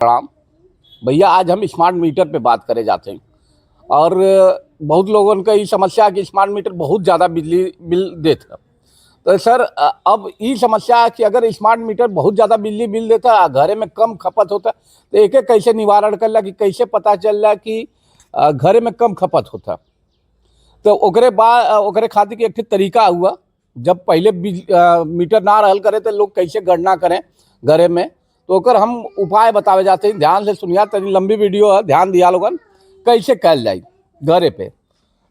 प्रणाम भैया। आज हम स्मार्ट मीटर पे बात करे जाते हैं और बहुत लोगों का ये समस्या है कि स्मार्ट मीटर बहुत ज़्यादा बिजली बिल देता। तो सर अब ये समस्या है कि अगर स्मार्ट मीटर बहुत ज़्यादा बिजली बिल देता, घरे में कम खपत होता, तो एक कैसे निवारण कर ला कि कैसे पता चल रहा कि घरे में कम खपत होता। तो ओकरे बाद ओकरे खातिर के एक ठे तरीका हुआ। जब पहले मीटर ना रहल करे तो लोग कैसे गणना करें घरे में, तो ओकर हम उपाय बतावे जाते हैं। ध्यान से सुनिया, तनी लंबी वीडियो है, ध्यान दिया लोगन कैसे कल जाई घरे पे।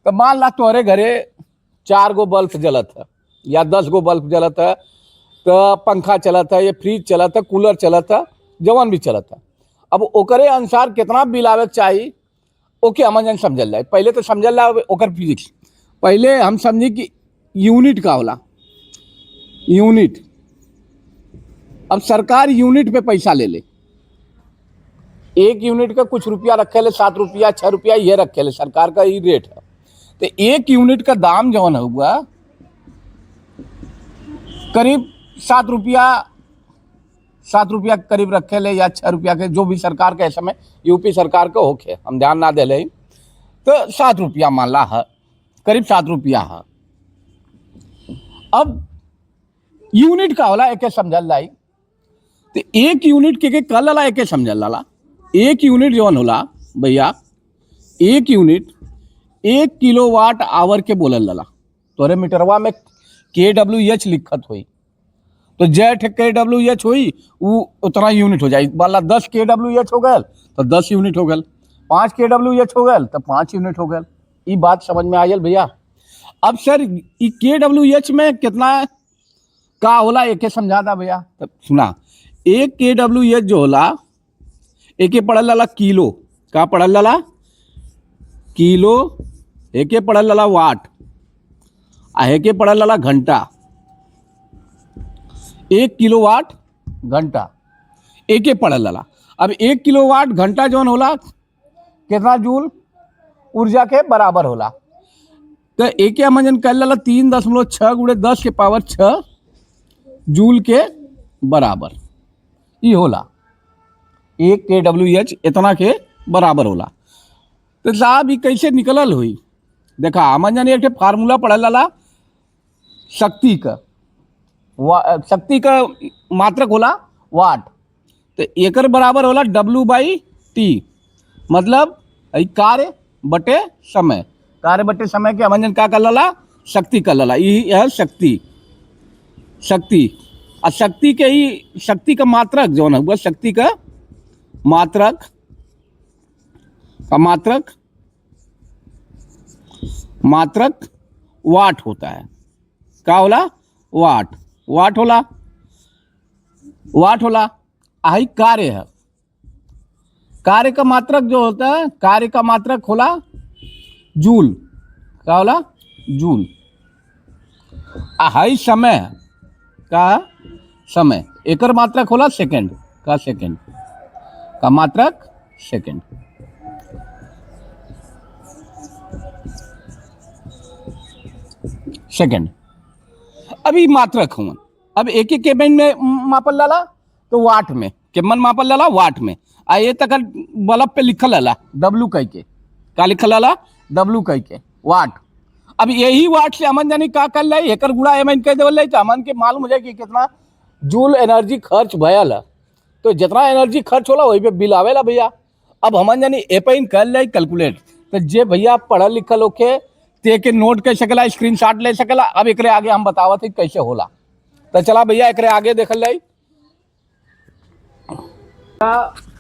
तो मान ला तोहरे घरे 4 गो बल्ब जलत है या 10 गो बल्ब जलत है, तो पंखा चलत है या फ्रिज चलत है, कूलर चलत है, जवन भी चलत है। अब ओकरे अनुसार कितना बिल आवे के चाहिए ओके हमन समझल जाए। पहले तो समझल जाए ओकर फिजिक्स। पहले हम समझी कि यूनिट का होला। यूनिट, अब सरकार यूनिट पे पैसा ले ले। एक यूनिट का कुछ रुपया रखे ले, 7 रुपया 6 रुपया ये रखे ले, सरकार का ये रेट है। तो एक यूनिट का दाम जवन हुआ करीब 7 रुपया करीब रखे ले, या 6 रुपया के, जो भी सरकार के समय यूपी सरकार के होके हम ध्यान ना दे ले, तो 7 रुपया मान ला है, करीब 7 रुपया है। अब यूनिट का होला एक समझल लाई। तो एक यूनिट के कल ला एक समझल ला। एक यूनिट जवन होला भैया, एक यूनिट 1 किलोवाट आवर के बोलल ला। तोरे मीटरवा में KWH लिखत हुई, तो जेठ KWH हुई वो उतना यूनिट हो जाए। वाला 10 KWH हो गल तो 10 यूनिट हो गल, 5 KWH हो गल तो 5 यूनिट हो गल। ये बात समझ में आयल भैया। अब सर ये KWH में कितना का होला एक समझा था भैया। तो सुना, 1 KWH जो होला एक पढ़ल लाला किलो, का पढ़ल लाला किलो, एक पढ़ल लाला वाट, आ एक पढ़ल लाला घंटा। 1 किलोवाट घंटा एक पढ़ल लाला। अब 1 किलोवाट घंटा जौन होला कितना जूल ऊर्जा के बराबर होला। तो एक मंजन कर लाला 3.6 गुणे 10 के पावर 6 जूल के बराबर ये होला। 1 KWH इतना के बराबर होला। तो साहब ये कैसे निकलल हुई? देखा हमन जानी एक फार्मूला पढ़ल लाला शक्ति का। शक्ति का मात्रक होला वाट। तो एकर बराबर होला W/T, मतलब कार्य बटे समय। कार्य बटे समय के हमन का कर लाला शक्ति कर लाला। यही है शक्ति। शक्ति और शक्ति के ही शक्ति का मात्रक जो हुआ, शक्ति का मात्रक वाट होता है। का होला? वाट होला। आई कार्य है। कार्य का मात्रक जो होता है, कार्य का मात्रक होला जूल। का होला? जूल। हाई समय का समय, एकर मात्रक होला सेकंड। का सेकंड का मात्रक सेकंड। अभी मात्रक हुआ। अब एक केबिन में मापल लाला तो वाट में, केमन मापल लाला वाट में। आ ये तक बल्ब पे लिखल लाला W कह के। का लिखल लाला? W कह के वाट। अब यही वाट से हमन जानी का कर लाई, एकर गुणा एमन कह देवल तो हमन के मालूम हो जाए कि कितना जूल एनर्जी खर्च भयल है। तो जितना एनर्जी खर्च होला वही पे बिल आवेला भैया। अब हमन जानी एपइन कर लाई कैलकुलेट। तो जे भैया पढ़ल लिखल होके ते के नोट कर सकेला, स्क्रीनशॉट ले सकेला। अब एकरे आगे हम बतावत है कैसे होला। तो चला भैया एकरे आगे देखल जाई।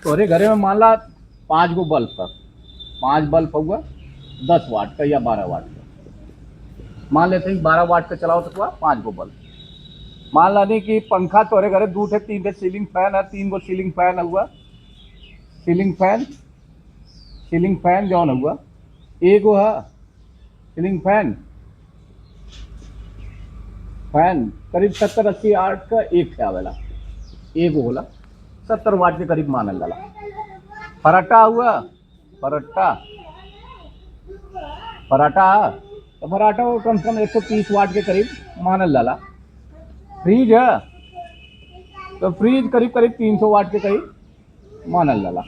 तोरे घरे में मान ला 5 गो बल्ब है, 5 बल्ब हुआ 10 वाट का या 12 वाट का। मान लेते हैं 12 वाट का चलाओ तो 5 गो बल्ब। मान लाने कि पंखा तोरे घरे 2 थे, 3 थे सीलिंग फैन है, 3 गो सीलिंग फैन हुआ। सीलिंग फैन जौन हुआ एगो है सीलिंग फैन करीब 70-80 वाट का एक थे आवेला। एगो होला 70 वाट के करीब मानल जाला। फराटा हुआ, फराटा तो फराटा कम से कम 130 वाट के करीब मानल जाला। फ्रीज है तो फ्रीज करीब 300 वाट के करीब मानल जाला।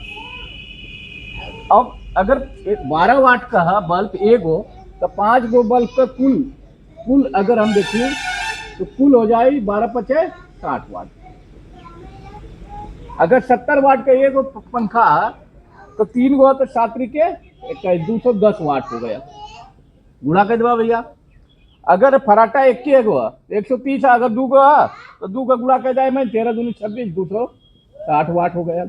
अब अगर 12 वाट का है बल्ब एगो तो 5 गो बल्ब का कुल अगर हम देखें तो कुल हो जाए 12×5 = 60 वाट। अगर 70 वाट का एगो पंखा है तो 3 गो तो 7 के 210 वाट हो गया। गुणा कर देवा भैया। अगर फराटा एक एगो है 130 है, अगर 2 गो है तो 2 का गुणा कर जाए मैं 13 दूनी 26 260 वाट हो गया।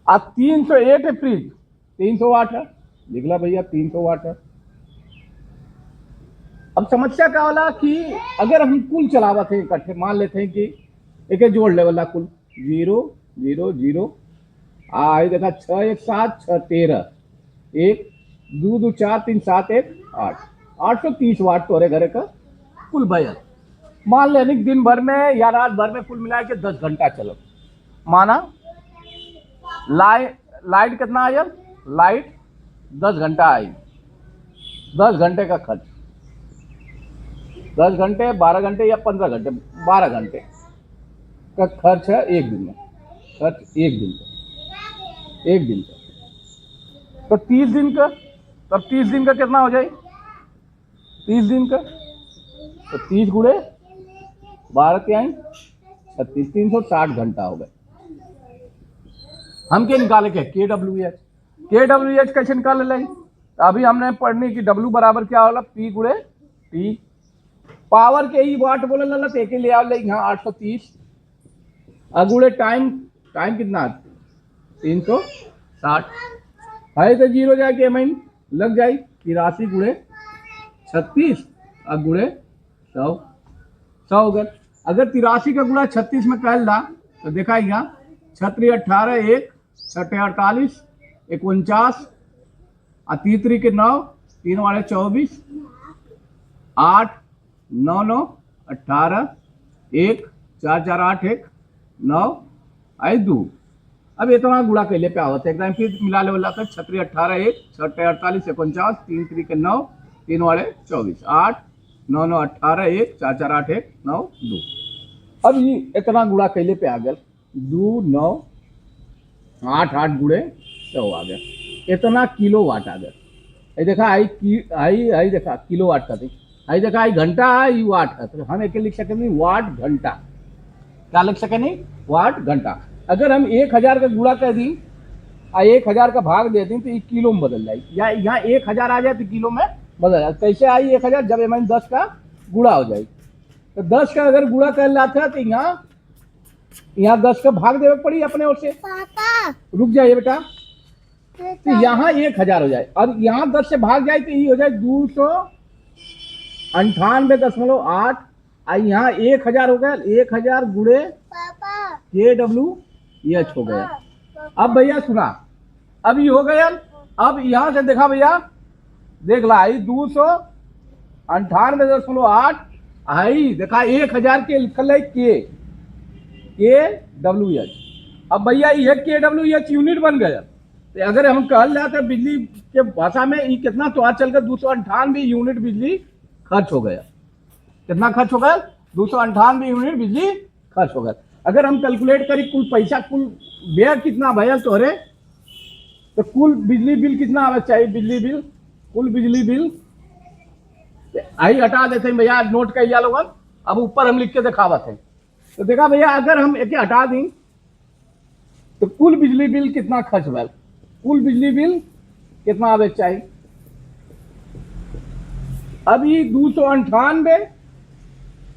अब 301 है फ्रिज 300 वाट है, निकला भैया 300 वाट है। अब समस्या क्या वाला कि अगर हम कुल चलावत है इकट्ठे, मान लेते हैं कि एक जोड़ लेवल कुल 0 0 0 आई देखा 6 1 7 6 13 1 2 2 4 3 7 1 8 830 वाट तोरे घरे का कुल भैया। मान लेने दिन भर में या रात भर में कुल मिला के 10 घंटा चलो, माना लाइट कितना आया, लाइट 10 घंटा आई, 10 घंटे का खर्च, 10 घंटे 12 घंटे या 15 घंटे 12 घंटे का खर्च है एक दिन में, खर्च एक दिन का तो 30 दिन का, तब 30 दिन का कितना हो जाए, 30 दिन का तो 30 गुणे 12 क्या 36 360 घंटा हो गए। हम क्या निकाले के KWH कैसे निकाल ले, अभी हमने पढ़नी कि W बराबर क्या होला P गुणे T, पावर के ही वाट बोले ला तो एक ले आओ ले यहाँ 830 अगुड़े टाइम कितना 360 है तो जीरो जाके एम लग जाए 83 गुणे 36 गुणे 100 हो गया। अगर 83 का गुणा 36 में कर ला तो देखा यहाँ 36 18 1 6 48 49 तीसरी के 9 3 वाले 24 8 9 9 18 1 4 4 8 1 9 आई 2। अब इतना गुणा कैले पे आवत है एकदम फिर मिला ले वाला था 36 18 1 6 48 49 3 3 के 9 3 वाले 24 8 9 9 18 1 4 4 8 1 9 2। अब ये इतना गुणा कैले पे आ गया 2 9 8 8 गुणे 100 आ गया, इतना किलोवाट आ गया। ये देखा आई देखा किलोवाट का थी, आई देखा आई घंटा आई वाट है, तो हम एक लिख सके नहीं वाट घंटा, क्या लिख सके नहीं वाट घंटा। अगर हम 1000 का गुणा कर दी 1000 का भाग दे दी तो ये किलो में बदल जाए, या यहाँ 1000 आ जाए तो किलो में बदल जाए। कैसे आई 1000 जब एम 10 का गुणा हो जाए, तो 10 का अगर गुणा कर लाते हैं तो यहाँ 10 का भाग देवे पड़ी अपने ओर से, रुक जाइए बेटा, तो यहाँ 1000 हो जाए। अब यहाँ 10 से भाग जाए तो ये हो जाए 298.8 यहाँ 1000 हो गया, 1000 गुणे KWH हो गया। अब भैया सुना, अब ये हो गया। अब यहाँ से देखा भैया, देख ला 298.8 आई देखा 1000 के लिखल है KWH। अब भैया ये KWH यूनिट बन गया। तो अगर हम कह जाते बिजली के भाषा में ये कितना तो आज चलकर 298 यूनिट बिजली खर्च हो गया। कितना खर्च हो गया 298 यूनिट बिजली खर्च हो गया। अगर हम कैलकुलेट करी कुल पैसा कुल व्यय कितना भैया तोहरे, तो कुल बिजली बिल कितना आना चाहिए, बिजली बिल कुल बिजली बिल आई हटा देते हैं भैया, नोट कर लिया लोगन। अब ऊपर हम लिख के दिखावत है, तो देखा भैया अगर हम एक हटा दें तो कुल बिजली बिल कितना खर्च हुआ, कुल बिजली बिल कितना आवे चाहिए। अभी 298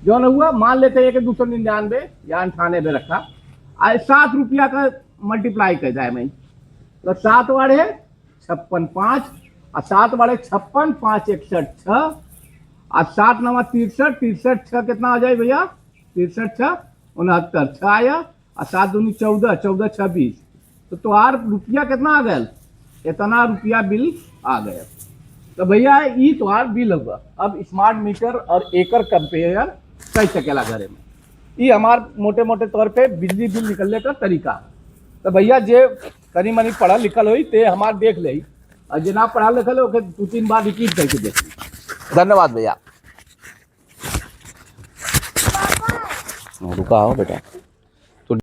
जो न हुआ, मान लेते हैं कि 299 या 98 रखा, 7 रुपया का मल्टीप्लाई कर जाए मैं, तो 7 वाड़े 56 5 और 7 वाड़े 56 5 61 6 और 7 9 63 63 6 कितना आ जाए भैया 63 6 69 6 आया और 7 दूनी 14 14 26, तो तुम्हार रुपया कितना आ गया, इतना रुपया बिल आ गया। तो भैया ये तुम्हार बिल होगा। अब स्मार्ट मीटर और एकर कंपेयर कर सकेला घरे में, ये हमार मोटे मोटे तौर पे बिजली बिल निकलने का तरीका। तो भैया जे कनी मनी पढ़ा लिखल हुई ते हमार देख ले, और जे ना पढ़ा लिखल हो 2-3 बार रिपीट करके देख ली। धन्यवाद भैया। रुका हो बेटा।